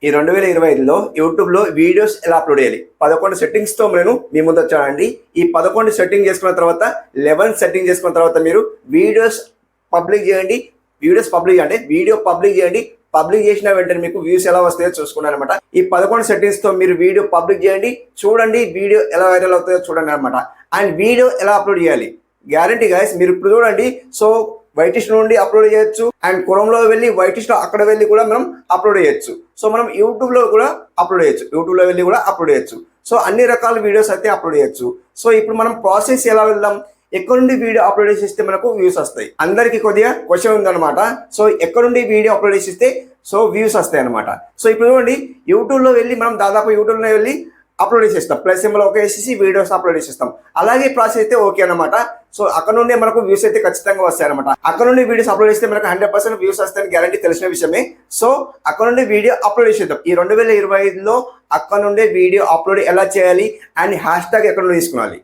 ఈ 2025లో యూట్యూబ్లో వీడియోస్ ఎలా అప్లోడ్ చేయాలి 11 సెట్టింగ్స్తో నేను మీ ముందు వచ్చానండి. ఈ 11 సెట్టింగ్ చేసుకున్న తర్వాత 11 సెట్టింగ్ చేసుకున్న తర్వాత మీరు వీడియోస్ పబ్లిక్ చేయండి. వీడియో పబ్లిక్ చేయండి. పబ్లిక్ చేసిన వెంటనే మీకు వ్యూస్ ఎలా వస్తాయో చూసుకున్నాను అనమాట. ఈ 11 సెట్టింగ్స్తో మీరు వీడియో పబ్లిక్ చేయండి, చూడండి వీడియో ఎలా వైరల్ అవుతాయో చూడండి అనమాట. అండ్ వీడియో ఎలా అప్లోడ్ చేయాలి గ్యారంటీ గైస్, మీరు ఇప్పుడు చూడండి. సో వైటిష్ నుండి అప్లోడ్ చేయొచ్చు, అండ్ క్రోమ్లో వెళ్ళి వైటిష్లో అక్కడ వెళ్ళి కూడా మనం అప్లోడ్ చేయొచ్చు. సో మనం యూట్యూబ్లో కూడా అప్లోడ్ చేయొచ్చు. సో అన్ని రకాల వీడియోస్ అయితే అప్లోడ్ చేయొచ్చు. సో ఇప్పుడు మనం ప్రాసెస్ ఎలా వెళ్దాం, ఎక్కడ నుండి వీడియో అప్లోడ్ చేసిస్తే మనకు వ్యూస్ వస్తాయి. అందరికీ కొద్దిగా క్వశ్చన్ ఉందన్నమాట. సో ఎక్కడ నుండి వీడియో అప్లోడ్ చేసిస్తే సో వ్యూస్ వస్తాయి అనమాట. సో ఇప్పుడు చూడండి, యూట్యూబ్లో వెళ్ళి మనం దాదాపు యూట్యూబ్లో వెళ్ళి అప్లోడ్ చేసేస్తాం, ప్లస్ సింబల్ ఓకే వేసేసి వీడియోస్ అప్లోడ్ చేసేస్తాం. అలాగే ప్రాసెస్ అయితే ఓకే అనమాట. సో అక్కడ నుండి మనకు వ్యూస్ అయితే ఖచ్చితంగా వస్తాయి అనమాట. అక్కడ నుండి వీడియోస్ అప్లోడ్ చేస్తే మనకు 100% వ్యూస్ వస్తాయని గ్యారంటీ తెలిసిన విషయమే. సో అక్కడ నుండి వీడియో అప్లోడ్ చేసేద్దాం. ఈ 2025లో అక్కడ నుండి వీడియో అప్లోడ్ ఎలా చేయాలి అండ్ హ్యాష్ ట్యాగ్ ఎక్కడ నుండి తీసుకోవాలి.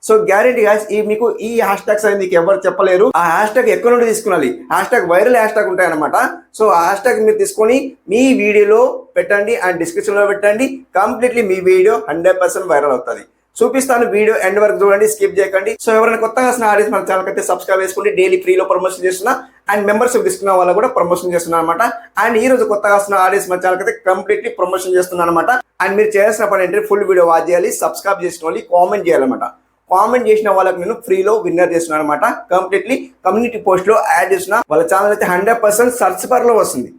సో గ్యారంటీ గాయ్స్, మీకు ఈ హ్యాష్ ట్యాగ్స్ అనేది మీకు ఎవరు చెప్పలేరు. ఆ హ్యాష్ ట్యాగ్ ఎక్కడ నుండి తీసుకోవాలి, hash tag viral hash tag ఉంటాయి అనమాట. సో ఆ హ్యాష్ ట్యాగ్ మీరు తీసుకొని మీ వీడియోలో పెట్టండి అండ్ డిస్క్రిప్షన్లో పెట్టండి. కంప్లీట్లీ మీ వీడియో 100% వైరల్ అవుతుంది. చూపిస్తాను, వీడియో ఎండ్ వరకు చూడండి, స్కిప్ చేయకండి. సో ఎవరైనా కొత్తగా వస్తున్న ఆడియన్స్ మన ఛానల్ అయితే సబ్స్క్రైబ్ చేసుకోండి. డైలీ ఫ్రీలో ప్రమోషన్ చేస్తున్నా అండ్ మెంబర్షిప్ తీసుకున్న వాళ్ళ కూడా ప్రమోషన్ చేస్తున్నా అనమాట. అండ్ ఈ రోజు కొత్తగా వస్తున్న ఆడియన్స్ మన ఛానల్ అయితే కంప్లీట్లీ ప్రమోషన్ చేస్తున్నాను అనమాట. అండ్ మీరు చేయాల్సిన పని ఏంటంటే ఫుల్ వీడియో వాచ్ చేయాలి, సబ్స్క్రైబ్ చేసుకోవాలి, కామెంట్ చేయాలన్నమాట. కామెంట్ చేసిన వాళ్ళకి నేను ఫ్రీలో విన్నర్ చేస్తున్నాను అనమాట. కంప్లీట్లీ కమ్యూనిటీ పోస్ట్లో యాడ్ చేసిన వాళ్ళ ఛానల్ అయితే 100% సర్చ్ బార్లో వస్తుంది.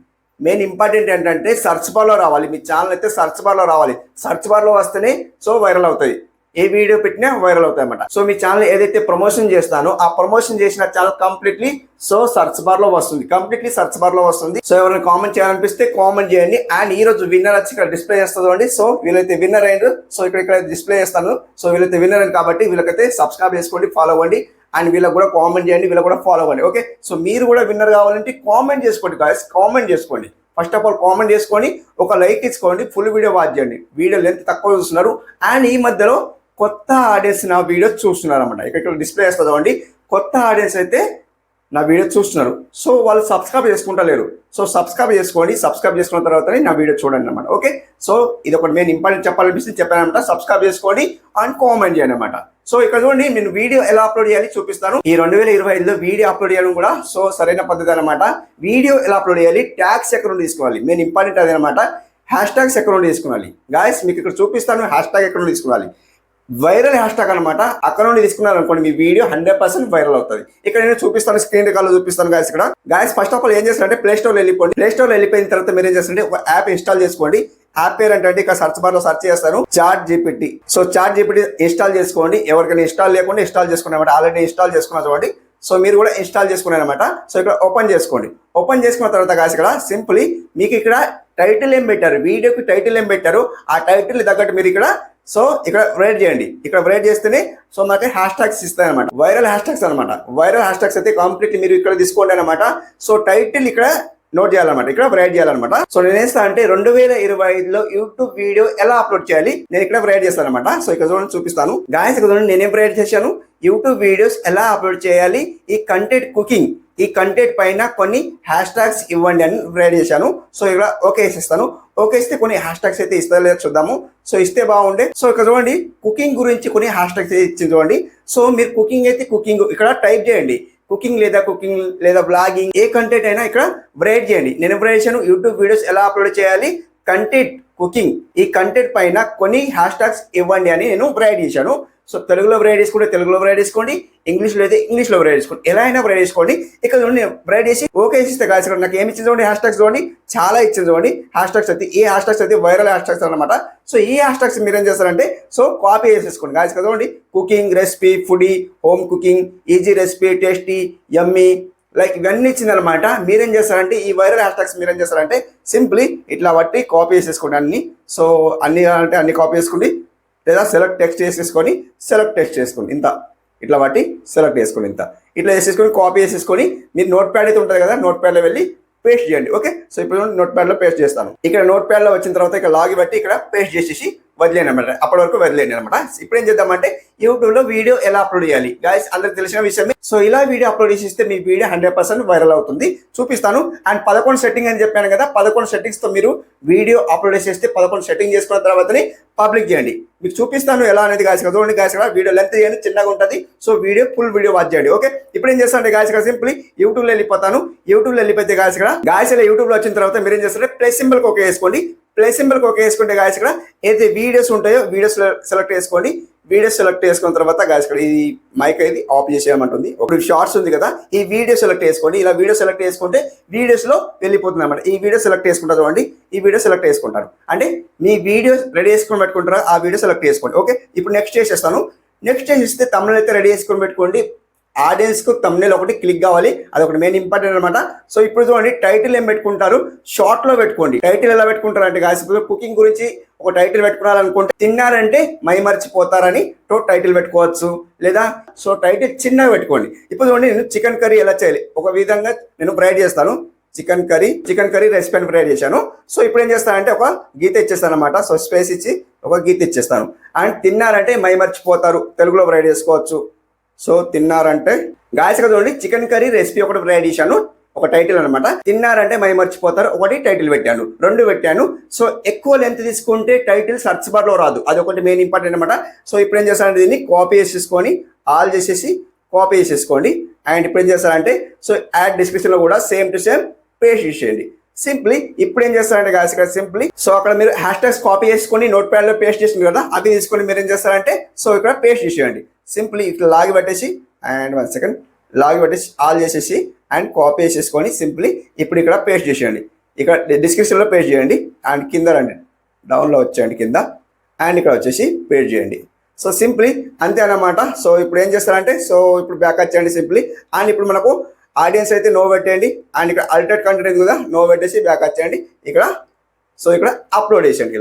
మెయిన్ ఇంపార్టెంట్ ఏంటంటే సర్చ్ బార్లో రావాలి, మీ ఛానల్ అయితే సర్చ్ బార్లో రావాలి. సర్చ్ బార్లో వస్తేనే సో వైరల్ అవుతాయి, ఏ వీడియో పెట్టినా వైరల్ అవుతాయి అన్నమాట. సో మీ ఛానల్ ఏదైతే ప్రమోషన్ చేస్తానో ఆ ప్రమోషన్ చేసిన channel completely so search bar లో వస్తుంది, కంప్లీట్లీ సర్చ్ బార్ లో వస్తుంది. సో ఎవరైనా కామెంట్ చేయాలనిపిస్తే కామెంట్ చేయండి. అండ్ ఈ రోజు విన్నర్ వచ్చి ఇక్కడ డిస్ప్లే చేస్తుంది. సో వీళ్ళైతే విన్నర్ అయ్యారు. సో ఇక్కడ డిస్ప్లే చేస్తాను. సో వీళ్ళైతే విన్నర్ అయింది కాబట్టి వీళ్ళకైతే సబ్స్క్రైబ్ చేసుకోండి, ఫాలో అవ్వండి. అండ్ వీళ్ళకి కూడా కామెంట్ చేయండి, వీళ్ళకి కూడా ఫాలో అవ్వండి. ఓకే, సో మీరు కూడా విన్నర్ కావాలంటే కామెంట్ చేసుకోండి గాయ్స్, కామెంట్ చేసుకోండి. ఫస్ట్ ఆఫ్ ఆల్ కామెంట్ చేసుకొని ఒక లైక్ ఇచ్చుకోండి, ఫుల్ వీడియో వాచ్ చేయండి. వీడియో లెంత్ తక్కువ చూస్తున్నారు. అండ్ ఈ మధ్యలో కొత్త ఆడియన్స్ నా వీడియో చూస్తున్నారు అనమాట. ఇక్కడ డిస్ప్లే చేస్తుంది అండి. కొత్త ఆడియన్స్ అయితే నా వీడియో చూస్తున్నారు. సో వాళ్ళు సబ్స్క్రైబ్ చేసుకుంటలేరు. సో సబ్స్క్రైబ్ చేసుకోండి. సబ్స్క్రైబ్ చేసుకున్న తర్వాతనే నా వీడియో చూడండి అనమాట. ఓకే, సో ఇది ఒకటి మెయిన్ ఇంపార్టెంట్ చెప్పాలనిపిస్తుంది, చెప్పానమాట. సబ్స్క్రైబ్ చేసుకోండి అండ్ కామెంట్ చేయండి అనమాట. సో ఇక్కడ చూడండి, నేను వీడియో ఎలా అప్లోడ్ చేయాలి చూపిస్తాను. ఈ 2025లో వీడియో అప్లోడ్ చేయడం కూడా సో సరైన పద్ధతి అనమాట. వీడియో ఎలా అప్లోడ్ చేయాలి, ట్యాగ్స్ ఎక్కడ నుండి తీసుకోవాలి, మెయిన్ ఇంపార్టెంట్ అదనమాట. హ్యాష్ ట్యాగ్స్ ఎక్కడ నుండి తీసుకోవాలి గాయస్, మీకు ఇక్కడ చూపిస్తాను. హ్యాష్ ట్యాగ్ ఎక్కడ నుండి తీసుకోవాలి, వైరల్ హ్యాష్ ట్యాగ్ అనమాట. అక్కడ నుండి తీసుకున్నారు అనుకోండి, మీ వీడియో 100% వైరల్ అవుతుంది. ఇక్కడ నేను చూపిస్తాను, స్క్రీన్ రికార్డులో చూపిస్తాను గాయస్. ఇక్కడ గాయస్ ఫస్ట్ ఆఫ్ ఆల్ ఏం చేస్తారంటే ప్లే స్టోర్ వెళ్ళిపోండి. ప్లే స్టోర్ వెళ్ళిపోయిన తర్వాత మీరు ఏం చేస్తారంటే ఒక యాప్ ఇన్స్టాల్ చేసుకోండి. యాప్ పేరు అంటే ఇక్కడ సర్చ్ బార్ లో సర్చ్ చేస్తాను Chat GPT. So Chat GPT install చేసుకోండి. ఎవరికైనా ఇన్స్టాల్ లేకుండా ఇన్స్టాల్ చేసుకోండి అనమాట. ఆల్రెడీ ఇన్స్టాల్ చేసుకున్నా చూడండి. సో మీరు కూడా ఇన్స్టాల్ చేసుకున్నారు అనమాట. సో ఇక్కడ ఓపెన్ చేసుకోండి. ఓపెన్ చేసుకున్న తర్వాత గాయస్ ఇక్కడ సింప్లీ మీకు ఇక్కడ టైటిల్ ఏం పెట్టారు, వీడియోకి టైటిల్ ఏం పెట్టారు, ఆ టైటిల్ తగ్గట్టు మీరు ఇక్కడ సో ఇక్కడ రైట్ చేయండి. ఇక్కడ రైట్ చేస్తేనే సో మనకి హ్యాష్ ట్యాగ్స్ ఇస్తాయి అనమాట, వైరల్ హ్యాష్ ట్యాగ్స్ అనమాట. వైరల్ హ్యాష్ ట్యాగ్స్ అయితే కంప్లీట్లీ మీరు ఇక్కడ తీసుకోండి అనమాట. సో టైటిల్ ఇక్కడ నోట్ చేయాలన్నమాట, ఇక్కడ రైట్ చేయాలన్నమాట. సో నేను ఏస్తా అంటే 2025లో యూట్యూబ్ వీడియో ఎలా అప్లోడ్ చేయాలి నేను ఇక్కడ రైట్ చేస్తాను అనమాట. సో ఇక్కడ చూడండి చూపిస్తాను గాయస్. ఇక్కడ చూడండి నేనేం రైట్ చేశాను, యూట్యూబ్ వీడియోస్ ఎలా అప్లోడ్ చేయాలి, ఈ కంటెంట్ కుకింగ్, ఈ కంటెంట్ పైన కొన్ని హ్యాష్ ట్యాగ్స్ ఇవ్వండి అని రైట్ చేశాను. సో ఇక్కడ ఓకే వేసేస్తాను. ఓకే ఇస్తే కొన్ని హ్యాష్ ట్యాగ్స్ అయితే ఇస్తా లేదా చూద్దాము. సో ఇస్తే బాగుండే. సో ఇక్కడ చూడండి కుకింగ్ గురించి కొన్ని హ్యాష్ ట్యాగ్స్ అయితే ఇచ్చింది చూడండి. సో మీరు కుకింగ్ అయితే కుకింగ్ ఇక్కడ టైప్ చేయండి. కుకింగ్ లేదా బ్లాగింగ్, ఏ కంటెంట్ అయినా ఇక్కడ రైట్ చేయండి. నేను రైట్ చేశాను యూట్యూబ్ వీడియోస్ ఎలా అప్లోడ్ చేయాలి, కంటెంట్ కుకింగ్, ఈ కంటెంట్ పైన కొన్ని హ్యాష్ ట్యాగ్స్ ఇవ్వండి అని నేను రైట్ చేశాను. సో తెలుగులో రైట్ చేసుకుంటే తెలుగులో రైట్ చేసుకోండి, ఇంగ్లీష్లో అయితే ఇంగ్లీష్లో రైట్ చేసుకోండి, ఎలా అయినా రైట్ చేసుకోండి. ఇక్కడ చూడండి రైట్ చేసి ఓకే ఇస్తే కాదు. ఇక్కడ నాకు ఏమి ఇచ్చింది చూడండి, హ్యాష్ ట్యాగ్స్ చూడండి, చాలా ఇచ్చింది చూడండి. హ్యాష్ ట్యాగ్స్ అయితే ఈ హ్యాష్ ట్యాగ్స్ అయితే వైరల్ హ్యాష్ ట్యాగ్స్ అనమాట. సో ఈ హ్యాష్ ట్యాగ్స్ మీరు ఏం చేస్తారంటే సో కాపీ చేసేసుకోండి గాయస్. కదా చూడండి cooking, recipe, foodie, home cooking, easy recipe, tasty, yummy, like ఇవన్నీ ఇచ్చింది అనమాట. మీరేం చేస్తారంటే ఈ వైరల్ హ్యాష్ ట్యాగ్స్ మీరేం చేస్తారంటే సింప్లీ ఇట్లా బట్టి కాపీ చేసేసుకోండి అన్ని. సో అన్ని అంటే అన్ని కాపీ చేసుకోండి, లేదా సెలెక్ట్ టెక్స్ట్ వేసేసుకొని సెలెక్ట్ టెక్స్ట్ చేసుకోండి ఇంత, ఇట్లా బట్టి సెలెక్ట్ చేసుకోండి ఇంత, ఇట్లా వేసేసుకొని కాపీ వేసేసుకొని మీరు నోట్ ప్యాడ్ అయితే ఉంటుంది కదా, నోట్ ప్యాడ్లో వెళ్ళి పేస్ట్ చేయండి. ఓకే, సో ఇప్పుడు నోట్ ప్యాడ్లో పేస్ట్ చేస్తాను. ఇక్కడ నోట్ ప్యాడ్లో వచ్చిన తర్వాత ఇక్కడ లాగి బట్టి ఇక్కడ పేస్ట్ చేసేసి వదిలేను అనమాట, అప్పటి వరకు వదిలేను అనమాట. ఇప్పుడు ఏం చేద్దామంటే యూట్యూబ్ లో వీడియో ఎలా అప్లోడ్ చేయాలి గాయస్, అందరికి తెలిసిన విషయమే. సో ఇలా వీడియో అప్లోడ్ చేసిస్తే మీ వీడియో 100% వైరల్ అవుతుంది, చూపిస్తాను. అండ్ 11 సెట్టింగ్ అని చెప్పాను కదా, 11 సెట్టింగ్స్ తో మీరు వీడియో అప్లోడ్ చేస్తే 11 సెట్టింగ్ చేసుకున్న తర్వాతనే పబ్లిక్ చేయండి. మీకు చూపిస్తాను ఎలా అనేది గాయస్. చూడండి గాయస్, వీడియో లెంత్ చేయండి, చిన్నగా ఉంటుంది. So video full video watch చేయండి. ఓకే, ఇప్పుడు ఏం చేస్తానంటే గాయస్ సింప్లీ యూట్యూబ్ లో వెళ్ళిపోతాను. యూట్యూబ్ లో వెళ్ళిపోతే గాయస్ ఇలా యూట్యూబ్ లో వచ్చిన తర్వాత మీరు ఏం చేస్తారంటే ప్లస్ సింబల్ ఓకే వేసుకోండి. ప్లస్ సింబల్ ఓకే వేసుకుంటే గాయస్ ఏదైతే వీడియోస్ ఉంటాయో వీడియోస్ సెలెక్ట్ చేసుకోండి. వీడియోస్ సెలెక్ట్ చేసుకున్న తర్వాత గాయస్ ఈ మైక్ అయితే ఆఫ్ చేసేయమంటుంది. ఒక షార్ట్స్ ఉంది కదా, ఈ వీడియో సెలెక్ట్ చేసుకోండి. ఇలా వీడియో సెలెక్ట్ చేసుకుంటే వీడియోస్ లో వెళ్ళిపోతుంది అనమాట. ఈ వీడియో సెలెక్ట్ చేసుకుంటారు చూడండి, ఈ వీడియో సెలెక్ట్ చేసుకుంటారు అంటే మీ వీడియో రెడీ చేసుకొని పెట్టుకుంటారా, ఆ వీడియో సెలెక్ట్ చేసుకోండి. ఓకే, ఇప్పుడు నెక్స్ట్ చేసేస్తాను. నెక్స్ట్ చేస్తే తమిళ అయితే రెడీ చేసుకొని పెట్టుకోండి. ఆడియన్స్ కు తమ్నేల్ ఒకటి క్లిక్ కావాలి, అదొకటి మెయిన్ ఇంపార్టెంట్ అనమాట. సో ఇప్పుడు చూడండి టైటిల్ ఏం పెట్టుకుంటారు, షార్ట్ లో పెట్టుకోండి. టైటిల్ ఎలా పెట్టుకుంటారు అంటే గాయస్, కుకింగ్ గురించి ఒక టైటిల్ పెట్టుకోవాలనుకుంటే తిన్నారంటే మైమర్చిపోతారని టైటిల్ పెట్టుకోవచ్చు, లేదా సో టైటిల్ చిన్నగా పెట్టుకోండి. ఇప్పుడు చూడండి నేను చికెన్ కర్రీ ఎలా చేయాలి ఒక విధంగా నేను ప్రొవైడ్ చేస్తాను. చికెన్ కర్రీ రెసిపీ అని ప్రొవైడ్ చేశాను. సో ఇప్పుడు ఏం చేస్తానంటే ఒక గీత ఇచ్చేస్తాను అనమాట. సో స్పేస్ ఇచ్చి ఒక గీత ఇచ్చేస్తాను. అండ్ తిన్నారంటే మైమర్చిపోతారు తెలుగులో ప్రొవైడ్ చేసుకోవచ్చు. సో తిన్నారంటే గాయస్ చూడండి చికెన్ కర్రీ రెసిపీ ఒకటి ప్రొవైడ్ చేశాను, ఒక టైటిల్ అనమాట. తిన్నారంటే మైమర్చిపోతారు ఒకటి టైటిల్ పెట్టాను, 2 పెట్టాను. సో ఎక్కువ లెంత్ తీసుకుంటే టైటిల్ సర్చ్ బార్ లో రాదు, అది ఒకటి మెయిన్ ఇంపార్టెంట్ అనమాట. సో ఇప్పుడు ఏం చేస్తానంటే దీన్ని కాపీ చేసేసుకొని ఆల్ చేసేసి కాపీ చేసేసుకోండి. అండ్ ఇప్పుడు ఏం చేస్తారంటే సో యాడ్ డిస్క్రిప్షన్ లో కూడా సేమ్ టు సేమ్ పేస్ట్ చేసేయండి. సింప్లీ ఇప్పుడు ఏం చేస్తారంటే గాయస్ సింప్లీ సో అక్కడ మీరు హ్యాష్ ట్యాగ్స్ కాపీ చేసుకొని నోట్ ప్యాడ్ లో పేస్ట్ చేసింది కదా, అది తీసుకొని మీరు ఏం చేస్తారంటే సో ఇక్కడ పేస్ట్ చేసేయండి. సింప్లీ ఇట్లా లాగి పెట్టేసి అండ్ 1 సెకండ్ లాగి పెట్టేసి ఆల్ చేసేసి అండ్ కాపీ చేసేసుకొని సింప్లీ ఇప్పుడు ఇక్కడ పేస్ట్ చేసేయండి. ఇక్కడ డిస్క్రిప్షన్లో పేస్ట్ చేయండి. అండ్ కింద రండి, డౌన్లో వచ్చేయండి కింద, అండ్ ఇక్కడ వచ్చేసి పేస్ట్ చేయండి. సో సింప్లీ అంతే అన్నమాట. సో ఇప్పుడు ఏం చేస్తారంటే సో ఇప్పుడు బ్యాక్ వచ్చేయండి సింప్లీ. అండ్ ఇప్పుడు మనకు ఆడియన్స్ అయితే నో పెట్టేయండి. అండ్ ఇక్కడ అల్టర్నేట్ కంటెంట్ కదా, నో పెట్టేసి బ్యాక్ వచ్చేయండి. ఇక్కడ సో ఇక్కడ అప్లోడ్ చేసేయండి.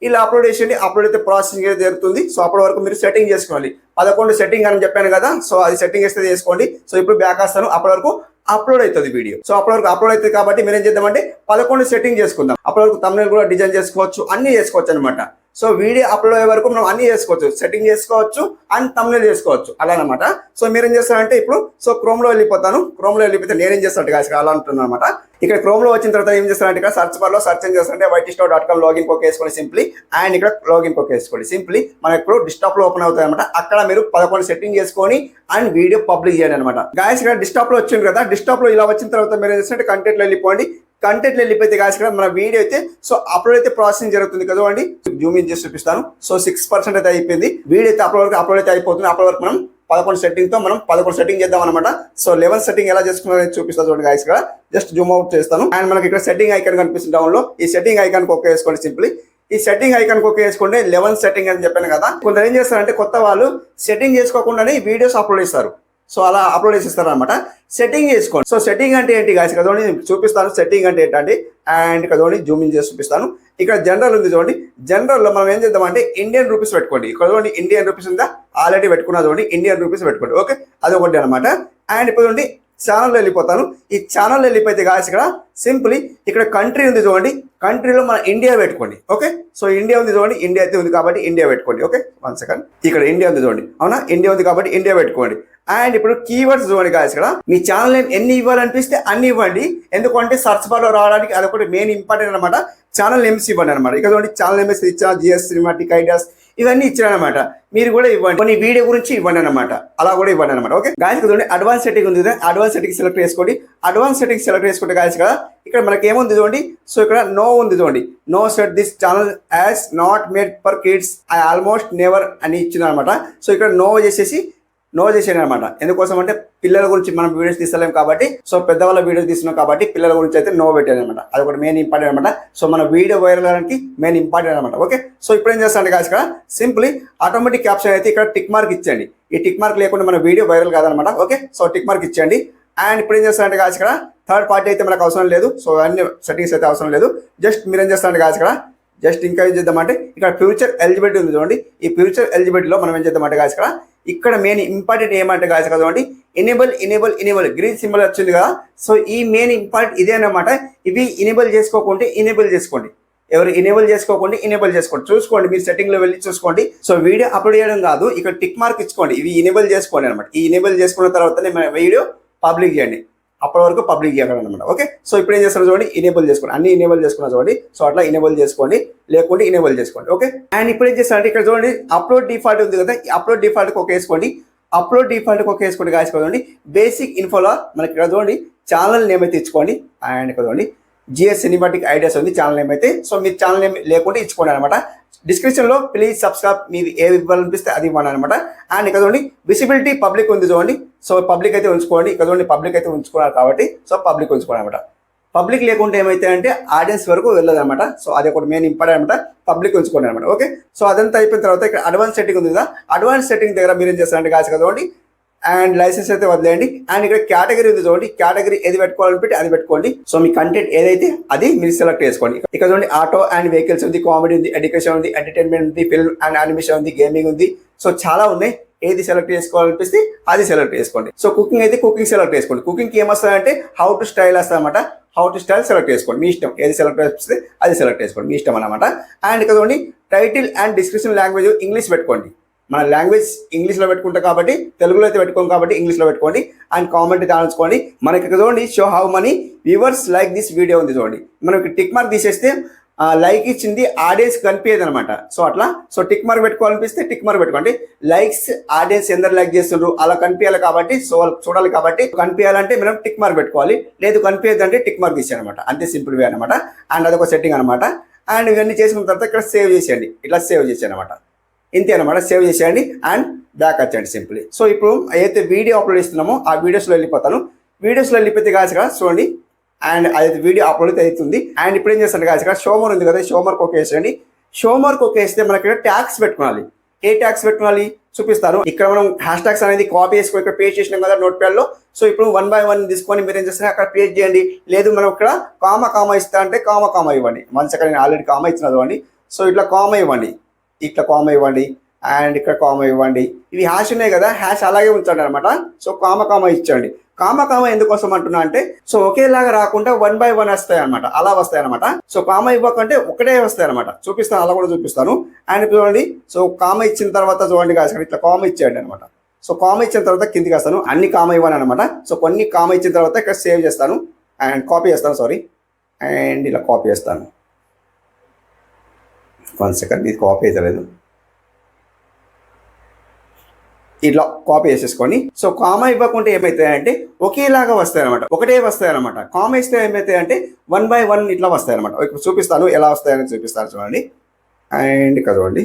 ఇలా అప్లోడ్ చేసేయండి. అప్లోడ్ అయితే ప్రాసెసింగ్ అయితే జరుగుతుంది. సో అప్పటి వరకు మీరు సెట్టింగ్ చేసుకోవాలి. 11 సెట్టింగ్ అని చెప్పాను కదా, సో అది సెట్టింగ్ చేస్తే చేసుకోండి. సో ఇప్పుడు బ్యాక్ వస్తాను, అప్పటి వరకు అప్లోడ్ అవుతుంది వీడియో. సో అప్పటి వరకు అప్లోడ్ అవుతుంది కాబట్టి మీరు ఏం చేద్దామంటే 11 సెట్టింగ్ చేసుకుందాం. అప్పటి వరకు తమ్నెయిల్ కూడా డిజైన్ చేసుకోవచ్చు, అన్ని చేసుకోవచ్చు అనమాట. సో వీడియో అప్లోడ్ అయ్యే వరకు మనం అన్ని చేసుకోవచ్చు, సెట్టింగ్ చేసుకోవచ్చు అండ్ తమ్నెయిల్ చేసుకోవచ్చు అలా అనమాట. సో మీరేం చేస్తారంటే ఇప్పుడు సో క్రోమ్ లో వెళ్ళిపోతాను. క్రోమ్ లో వెళ్ళిపోతే నేనేం చేస్తాను గాయస్ అలా అంటున్నాను అనమాట. ఇక్కడ క్రోమ్ లో వచ్చిన తర్వాత ఏం చేస్తారంటే ఇక్కడ సర్చ్ బార్ లో సర్చ్ ఏం చేస్తారంటే whitestore.com లాగిన్ కోక్ వేసుకోండి సింప్లీ. అండ్ ఇక్కడ లాగిన్ కోక్ వేసుకోండి సింప్లీ. మనకి ఇప్పుడు డిస్టాప్ లో ఓపెన్ అవుతాయి అనమాట. అక్కడ మీరు 11 సెట్టింగ్ చేసుకొని అండ్ వీడియో పబ్లిక్ చేయండి అనమాట. గాయస్ ఇక్కడ డిస్టాప్ లో వచ్చింది కదా, డిస్టాప్ లో ఇలా వచ్చిన తర్వాత మీరు ఏం చేస్తారంటే కంటెంట్ లో వెళ్ళిపోండి. కంటెంట్ వెళ్ళిపోతే గాయస్ ఇక్కడ మన వీడియో అయితే సో అప్లోడ్ అయితే ప్రాసెసింగ్ జరుగుతుంది కదా అండి. జూమ్ ఇన్ చేసి చూపిస్తాను. సో 6% అయితే అయిపోయింది. వీడియో అయితే అప్లోడ్ అయితే అయిపోతుంది. అప్లోడ్ వరకు మనం 11 సెట్టింగ్ తో మనం 11 సెట్టింగ్ చేద్దాం అనమాట. సో 11 సెట్టింగ్ ఎలా చేసుకున్నారో చూపిస్తాను చూడండి గాయస్. ఇక్కడ జస్ట్ జూమ్ అవుట్ చేస్తాను. అండ్ మనకి ఇక్కడ సెట్టింగ్ ఐకాన్ కనిపిస్తుంది డౌన్ లో. ఈ సెట్టింగ్ ఐకాన్ ఓకే వేసుకోండి సింప్లీ. ఈ సెట్టింగ్ ఐకాన్ ఓకే వేసుకోండి. 11 సెట్టింగ్ అని చెప్పాను కదా, కొందరు ఏం చేస్తారంటే కొత్త వాళ్ళు సెట్టింగ్ చేసుకోకుండానే వీడియోస్ అప్లోడ్ చేస్తారు. సో అలా అప్లోడ్ చేసిస్తారు అనమాట. సెట్టింగ్ చేసుకోండి. సో సెట్టింగ్ అంటే ఏంటి గాయస్ కదా చూపిస్తాను. సెట్టింగ్ అంటే ఏంటంటే అండ్ ఇక్కడ చూడండి జూమ్ ఇన్ చేసి చూపిస్తాను. ఇక్కడ జనరల్ ఉంది చూడండి. జనరల్ లో మనం ఏం చేద్దామంటే ఇండియన్ రూపీస్ పెట్టుకోండి. ఇక్కడ చూడండి ఇండియన్ రూపీస్ ఉందా, ఆల్రెడీ పెట్టుకున్నా చూడండి ఇండియన్ రూపీస్ పెట్టుకోండి. ఓకే, అది ఒకటి అనమాట. అండ్ ఇప్పుడు చూడండి ఛానల్లో వెళ్ళిపోతాను. ఈ ఛానల్లో వెళ్ళిపోతే గాయస్ ఇక్కడ సింప్లీ ఇక్కడ కంట్రీ ఉంది చూడండి. కంట్రీలో మన ఇండియా పెట్టుకోండి. ఓకే, సో ఇండియా ఉంది చూడండి, ఇండియా అయితే ఉంది కాబట్టి ఇండియా పెట్టుకోండి. ఓకే 1 సెకండ్, ఇక్కడ ఇండియా ఉంది చూడండి, అవునా ఇండియా ఉంది కాబట్టి ఇండియా పెట్టుకోండి. అండ్ ఇప్పుడు కీవర్డ్స్ చూడండి గాయస్ ఇక్కడ మీ ఛానల్ నేమ్ ఎన్ని ఇవ్వాలనిపిస్తే అన్ని ఇవ్వండి. ఎందుకంటే సర్చ్ బార్ లో రావడానికి అదొకటి మెయిన్ ఇంపార్టెంట్ అనమాట. ఛానల్ నేమ్స్ ఇవ్వండి అనమాట. ఇక్కడ చూడండి ఛానల్ నేమ్స్ ఇచ్చా, జిఎస్ సినిమాటిక్ ఐడియాస్ ఇవన్నీ ఇచ్చారనమాట. మీరు కూడా ఇవ్వండి, కొన్ని వీడియో గురించి ఇవ్వండి అనమాట, అలా కూడా ఇవ్వండి అనమాట. ఓకే గాయస్ చూడండి అడ్వాన్స్ సెట్టింగ్ ఉంది కదా, అడ్వాన్స్ సెట్టింగ్ సెలెక్ట్ చేసుకోండి. అడ్వాన్స్ సెట్టింగ్ సెలెక్ట్ చేసుకుంటే గాయస్ కదా ఇక్కడ మనకి ఏముంది చూడండి. సో ఇక్కడ నో ఉంది చూడండి. No set this channel as not made for kids, I almost never అని ఇచ్చింది అనమాట. సో ఇక్కడ నో చేసేయండి అనమాట. ఎందుకోసం అంటే పిల్లల గురించి మనం వీడియోస్ తీస్తలేం కాబట్టి, సో పెద్దవాళ్ళ వీడియోస్ తీస్తున్నాం కాబట్టి పిల్లల గురించి అయితే నో పెట్టాను అనమాట. అది ఒకటి మెయిన్ ఇంపార్టెంట్ అనమాట. సో మన వీడియో వైరల్ అవడానికి మెయిన్ ఇంపార్టెంట్ అనమాట. ఓకే, సో ఇప్పుడు ఏం చేస్తాను గాయస్ ఇక్కడ సింప్లీ ఆటోమేటిక్ క్యాప్షన్ అయితే ఇక్కడ టిక్ మార్క్ ఇచ్చండి. ఈ టిక్ మార్క్ లేకుండా మన వీడియో వైరల్ కాదనమాట. ఓకే, సో టిక్ మార్క్ ఇచ్చండి. అండ్ ఇప్పుడు ఏం చేస్తారంటే గాయస్ ఇక్కడ థర్డ్ పార్టీ అయితే మనకు అవసరం లేదు. సో అన్ని సెట్టింగ్స్ అయితే అవసరం లేదు. జస్ట్ మీరు ఏం చేస్తారంటే గాయస్ ఇక్కడ జస్ట్ ఇంకా ఏం చేద్దామంటే ఇక్కడ ఫ్యూచర్ ఎలిజిబిలిటీ ఉంది చూడండి. ఈ ఫ్యూచర్ ఎలిజిబిలిటీలో మనం ఏం చేద్దామంటే గాయస్ ఇక్కడ మెయిన్ ఇంపార్టెంట్ ఏమంటే గాయస్ కదా చూడండి ఎనేబుల్ గ్రీన్ సింబల్ వచ్చింది కదా. సో ఈ మెయిన్ ఇంపార్టెంట్ ఇదే అనమాట. ఇవి ఎనేబుల్ చేసుకోకుంటే ఎనేబుల్ చేసుకోండి. ఎవరు ఎనేబుల్ చేసుకోకండి, ఎనేబుల్ చేసుకోండి. చూసుకోండి, మీరు సెట్టింగ్లో వెళ్ళి చూసుకోండి. సో వీడియో అప్లోడ్ చేయడం కాదు, ఇక్కడ టిక్ మార్క్ ఇచ్చుకోండి, ఇవి ఎనేబుల్ చేసుకోండి అనమాట. ఈ ఎనేబుల్ చేసుకున్న తర్వాతనే వీడియో పబ్లిక్ చేయండి, అప్పటి వరకు పబ్లిక్ చేయగలను అనమాట. ఓకే, సో ఇప్పుడు ఏం చేస్తారు చూడండి, ఎనేబుల్ చేసుకోండి, అన్ని ఎనేబుల్ చేసుకున్నా చూడండి. సో అట్లా ఎనేబుల్ చేసుకోండి, లేకుంటే ఎనేబుల్ చేసుకోండి. ఓకే, అండ్ ఇప్పుడు ఏం చేస్తారంటే ఇక్కడ చూడండి అప్లోడ్ డిఫాల్ట్ ఉంది కదా, ఈ అప్లోడ్ డిఫాల్ట్కి ఒక వేసుకోండి, అప్లోడ్ డిఫాల్ట్కి ఒక వేసుకోండి గాయస్. చూడండి బేసిక్ ఇన్ఫోలో మనకి ఇక్కడ చూడండి ఛానల్ నేమ్ అయితే ఇచ్చుకోండి. అండ్ ఇక్కడ చూడండి జిఎస్ సినిమాటిక్ ఐడియాస్ ఉంది ఛానల్ నేమ్ అయితే. సో మీరు ఛానల్ నేమ్ లేకుంటే ఇచ్చుకోండి అనమాట. డిస్క్రిప్షన్లో ప్లీజ్ సబ్స్క్రైబ్ మీది ఏది ఇవ్వాలనిపిస్తే అది ఇవ్వండి అనమాట. అండ్ ఇక్కడ చూడండి విజిబిలిటీ పబ్లిక్ ఉంది చూడండి. సో పబ్లిక్ అయితే ఉంచుకోండి, ఇక్కడ చూడండి పబ్లిక్ అయితే ఉంచుకున్నారు కాబట్టి సో పబ్లిక్ ఉంచుకోండి అనమాట. పబ్లిక్ లేకుంటే ఏమైతే అంటే ఆడియన్స్ వరకు వెళ్ళదు అనమాట. సో అది ఒకటి మెయిన్ ఇంపార్టెంట్ అనమాట, పబ్లిక్ ఉంచుకోండి అనమాట. ఓకే, సో అదంతా అయిపోయిన తర్వాత ఇక్కడ అడ్వాన్స్ సెట్టింగ్ ఉంది కదా, అడ్వాన్స్ సెట్టింగ్ దగ్గర మీరు ఏం చేస్తారంటే కాదు కదండి, అండ్ లైసెన్స్ అయితే వదిలేయండి. అండ్ ఇక్కడ కేటగిరీ ఉంది చూడండి, కేటగిరీ ఏది పెట్టుకోవాలని పెట్టి అది పెట్టుకోండి. సో మీ కంటెంట్ ఏదైతే అది మీరు సెలెక్ట్ చేసుకోండి. ఇక్కడ చూడండి ఆటో అండ్ వెహికల్స్ ఉంది, కామెడీ ఉంది, ఎడ్యుకేషన్ ఉంది, ఎంటర్టైన్మెంట్ ఉంది, ఫిల్మ్ అండ్ యానిమేషన్ ఉంది, గేమింగ్ ఉంది. సో చాలా ఉన్నాయి, ఏది సెలెక్ట్ చేసుకోవాలనిపిస్తే అది సెలెక్ట్ చేసుకోండి. సో కుకింగ్ అయితే కుకింగ్ సెలెక్ట్ చేసుకోండి. కుకింగ్కి ఏమొస్తుందంటే హౌ టు స్టైల్ వస్తుంది అనమాట. హౌ టు స్టైల్ సెలెక్ట్ చేసుకోండి, మీ ఇష్టం, ఏది సెలెక్ట్ చేస్తే అది సెలెక్ట్ చేసుకోండి, మీ ఇష్టం అనమాట. అండ్ ఇక్కడ చూడండి title and description language English పెట్టుకోండి. మన లాంగ్వేజ్ ఇంగ్లీష్లో పెట్టుకుంటాం కాబట్టి, తెలుగులో అయితే పెట్టుకోం కాబట్టి ఇంగ్లీష్లో పెట్టుకోండి. అండ్ కామెంట్ దాచుకోండి. మనకి ఇక్కడ చూడండి show how many viewers like this video ఉంది చూడండి. మనకి టిక్ మార్క్ తీసేస్తే లైక్ ఇచ్చింది ఆడియన్స్ కనిపించదు అనమాట. సో అట్లా సో టిక్ మార్క్ పెట్టుకోవాలనిపిస్తే టిక్ మార్క్ పెట్టుకోండి. లైక్స్ ఆడియన్స్ ఎందరు లైక్ చేస్తుండ్రు అలా కనిపించాలి కాబట్టి, సో వాళ్ళు చూడాలి కాబట్టి కనిపించాలంటే మనం టిక్ మార్క్ పెట్టుకోవాలి, లేదు కనిపించదంటే టిక్ మార్క్ తీసేయాలి అనమాట. అంతే సింపుల్ వే అనమాట. అండ్ అదొక సెట్టింగ్ అనమాట. అండ్ ఇవన్నీ చేసుకున్న తర్వాత ఇక్కడ సేవ్ చేసేయండి, ఇట్లా సేవ్ చేసేయండి అనమాట. ఇంతే అనమాట, సేవ్ చేసేయండి అండ్ బ్యాక్ వచ్చేయండి సింపుల్. సో ఇప్పుడు ఏదైతే వీడియో అప్లోడ్ చేస్తున్నామో ఆ వీడియోస్లో వెళ్ళిపోతాను. వీడియోస్లో వెళ్ళిపోతే కాదు కదా చూడండి, అండ్ అదైతే వీడియో అప్లోడ్ అవుతుంది. అండ్ ఇప్పుడు ఏం చేస్తాను కాదు ఇక్కడ షోమర్ ఉంది కదా, షోమర్కి ఒక వేసేయండి. షోమర్కి ఒక వేస్తే మనకి ఇక్కడ ట్యాగ్స్ పెట్టుకోవాలి. ఏ ట్యాగ్స్ పెట్టుకోవాలి చూపిస్తాను. ఇక్కడ మనం హ్యాష్ ట్యాగ్స్ అనేది కాపీ చేసుకొని ఇక్కడ పేస్ట్ చేసినాం కదా నోట్ ప్యాడ్లో. సో ఇప్పుడు 1 by 1 తీసుకొని మీరు ఏం చేస్తారు అక్కడ పేస్ట్ చేయండి. లేదు మనం ఇక్కడ కామా ఇస్తా అంటే కామా ఇవ్వండి. 1 second నేను ఆల్రెడీ కామా ఇచ్చిన ఇవ్వండి. సో ఇట్లా కామా ఇవ్వండి, ఇట్లా కామా ఇవ్వండి, అండ్ ఇక్కడ కామా ఇవ్వండి. ఇవి హ్యాష్ ఉన్నాయి కదా, హ్యాష్ అలాగే ఉంచండి అనమాట. So comma ఇచ్చండి. కామా ఎందుకోసం అంటున్నా అంటే సో ఒకేలాగా రాకుండా 1 by 1 వస్తాయి అనమాట, అలా వస్తాయి అనమాట. సో కామా ఇవ్వకంటే ఒకటే వస్తాయి అనమాట. చూపిస్తాను, అలా కూడా చూపిస్తాను. అండ్ చూడండి సో కామా ఇచ్చిన తర్వాత చూడండి కాదు ఇట్లా కామా ఇచ్చేయండి అనమాట. సో కామా ఇచ్చిన తర్వాత కిందికి వస్తాను, అన్ని కామా ఇవ్వను అనమాట. సో కొన్ని కామా ఇచ్చిన తర్వాత ఇక్కడ సేవ్ చేస్తాను అండ్ కాపీ చేస్తాను, సారీ, అండ్ ఇలా కాపీ చేస్తాను. 1 second, ఇది కాపీ అయితే లేదు, ఇట్లా కాపీ చేసేసుకొని. సో కామా ఇవ్వకుంటే ఏమవుతాయంటే ఒకేలాగా వస్తాయి అనమాట, ఒకటే వస్తాయి అనమాట. కామా ఇస్తే ఏమవుతాయంటే 1 by 1 ఇట్లా వస్తాయి అనమాట. ఇప్పుడు చూపిస్తాను ఎలా వస్తాయని చూపిస్తాను చూడండి. అండ్ ఇక్కడ చూడండి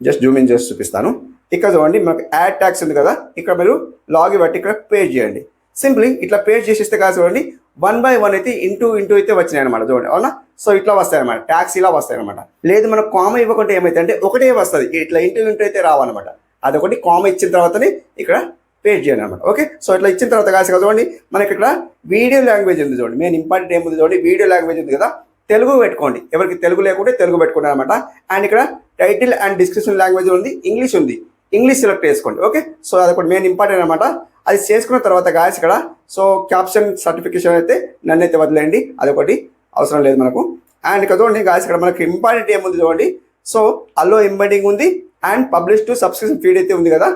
జస్ట్ జూమ్ ఇన్ చేసి చూపిస్తాను. ఇక్కడ చూడండి మనకు యాడ్ ట్యాగ్స్ ఉంది కదా, ఇక్కడ మీరు లాగి బట్టి ఇక్కడ పేస్ట్ చేయండి. సింప్లీ ఇట్లా పేస్ట్ చేసేస్తే కాదు చూడండి 1 by 1 అయితే ఇంటూ అయితే వచ్చినాయి అనమాట చూడండి, అవునా. సో ఇట్లా వస్తాయి అనమాట, ట్యాగ్స్ ఇలా వస్తాయి అనమాట. లేదు మనకు కామా ఇవ్వకుంటే ఏమైతే అంటే ఒకటే వస్తుంది, ఇట్లా ఇంటూ అయితే రావన్నమాట. అదొకటి కామా ఇచ్చిన తర్వాతనే ఇక్కడ పేస్ట్ చేయండి అనమాట. ఓకే, సో ఇట్లా ఇచ్చిన తర్వాత కాదు చూడండి మనకి ఇక్కడ వీడియో లాంగ్వేజ్ ఉంది చూడండి, మెయిన్ ఇంపార్టెంట్ ఏముంది చూడండి, వీడియో లాంగ్వేజ్ ఉంది కదా, తెలుగు పెట్టుకోండి. ఎవరికి తెలుగు లేకుంటే తెలుగు పెట్టుకోండి అనమాట. అండ్ ఇక్కడ టైటిల్ అండ్ డిస్క్రిప్షన్ లాంగ్వేజ్ ఉంది, ఇంగ్లీష్ ఉంది, ఇంగ్లీష్ సెలెక్ట్ చేసుకోండి. ఓకే, సో అదొకటి మెయిన్ ఇంపార్టెంట్ అనమాట. అది చేసుకున్న తర్వాత గాయస్ ఇక్కడ సో క్యాప్షన్ సర్టిఫికేషన్ అయితే నన్నైతే వదిలేయండి, అదొకటి అవసరం లేదు మనకు. అండ్ ఇక్కడ చూడండి గాయస్ ఇక్కడ మనకి ఇంపార్టెంట్ ఏముంది చూడండి, సో అల్లో ఎంబెడింగ్ ఉంది and publish to subscription feed అయితే ఉంది కదా,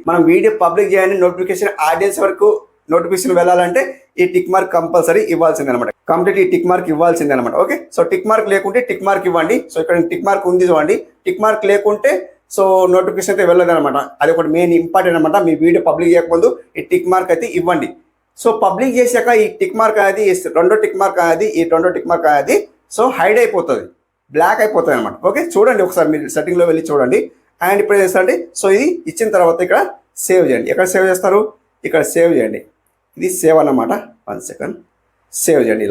మనం వీడియో పబ్లిక్ చేయండి, నోటిఫికేషన్ ఆడియన్స్ వరకు నోటిఫికేషన్ వెళ్ళాలంటే ఈ టిక్ మార్క్ కంపల్సరీ ఇవ్వాల్సింది అనమాట. కంప్లీట్ ఈ టిక్ మార్క్ ఇవ్వాల్సింది అనమాట. ఓకే, సో టిక్ మార్క్ లేకుంటే టిక్ మార్క్ ఇవ్వండి. సో ఇక్కడ టిక్ మార్క్ ఉంది చూడండి, టిక్ మార్క్ లేకుంటే సో నోటిఫికేషన్ అయితే వెళ్ళదు అనమాట. అది ఒకటి మెయిన్ ఇంపార్టెంట్ అనమాట. మీ వీడియో పబ్లిక్ చేయకముందు ఈ టిక్ మార్క్ అయితే ఇవ్వండి. సో పబ్లిక్ చేశాక ఈ టిక్ మార్క్ అనేది రెండో టిక్ మార్క్ అనేది సో హైడ్ అయిపోతుంది, బ్లాక్ అయిపోతుంది అనమాట. ఓకే, చూడండి ఒకసారి మీరు సెట్టింగ్లో వెళ్ళి చూడండి. అండ్ ఇప్పుడు ఏం చేస్తారంటే సో ఇది ఇచ్చిన తర్వాత ఇక్కడ సేవ్ చేయండి. ఎక్కడ సేవ్ చేస్తారు, ఇక్కడ సేవ్ చేయండి. ఇది సేవ్ అన్నమాట. 1 second, సేవ్ చేయండి.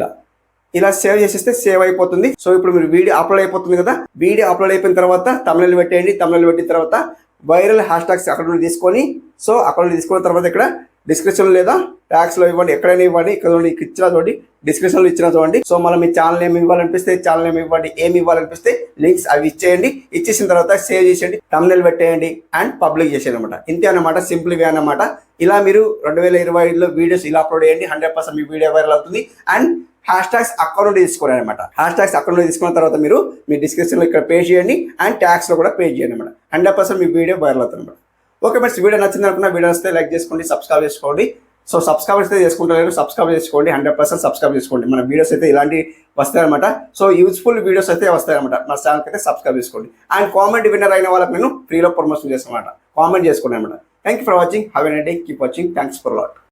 ఇలా సేవ్ చేసేస్తే సేవ్ అయిపోతుంది. సో ఇప్పుడు మీరు వీడియో అప్లోడ్ అయిపోతుంది కదా, వీడియో అప్లోడ్ అయిపోయిన తర్వాత తమిళ పెట్టేయండి. తమిళ పెట్టిన తర్వాత వైరల్ హ్యాష్ ట్యాగ్స్ అక్కడ నుండి తీసుకొని సో అక్కడ నుండి తీసుకున్న తర్వాత ఇక్కడ డిస్క్రిప్షన్ లేదా ట్యాగ్స్లో ఇవ్వండి, ఎక్కడైనా ఇవ్వండి. ఇక్కడ ఇచ్చిన చూడండి, డిస్క్రిప్షన్లో ఇచ్చిన చూడండి. సో మనం మీ ఛానల్ ఏమి ఇవ్వాలనిపిస్తే ఛానల్ ఏమి ఇవ్వండి, ఏమి ఇవ్వాలనిపిస్తే లింక్స్ అవి ఇచ్చేయండి. ఇచ్చేసిన తర్వాత సేవ్ చేసేయండి, తమిళ పెట్టేయండి అండ్ పబ్లిక్ చేసేయండి అనమాట. ఇంతే అనమాట, సింపుల్ వే అనమాట. ఇలా మీరు 2025లో వీడియోస్ ఇలా అప్లోడ్ చేయండి, 100% మీ వీడియో వైరల్ అవుతుంది. అండ్ హ్యాష్ ట్యాగ్స్ అక్కడ నుండి తీసుకోండి అనమాట. హ్యాష్ ట్యాగ్స్ అక్కడ నుండి తీసుకున్న తర్వాత మీరు మీ డిస్క్రిప్షన్లో ఇక్కడ పే చేయండి అండ్ ట్యాగ్స్లో కూడా పే చేయండి అనమాట. 100% మీ వీడియో వైరల్ అవుతుంది అనమాట. ఓకే ఫ్రెండ్స్, వీడియో నచ్చింది అనుకున్న వీడియో వస్తే లైక్ చేసుకోండి, సబ్స్క్రైబ్ చేసుకోండి. సో సబ్స్క్రైబ్ అయితే చేసుకుంటలేరు, సబ్స్క్రైబ్ చేసుకోండి, 100% సబ్స్క్రైబ్ చేసుకోండి. మన వీడియోస్ అయితే ఇలాంటి వస్తాయన్నమాట. సో యూజ్ఫుల్ వీడియోస్ అయితే వస్తాయన్నమాట. మన ఛానల్కి అయితే సబ్స్క్రైబ్ చేసుకోండి. అండ్ కామెంట్ విన్నర్ అయిన వాళ్ళకి నేను ఫ్రీలో ప్రమోషన్ చేస్తాను అనమాట. కామెంట్ చేసుకోండి అనమాట. Thank you for watching. Have a nice day. Keep watching. Thanks for lot.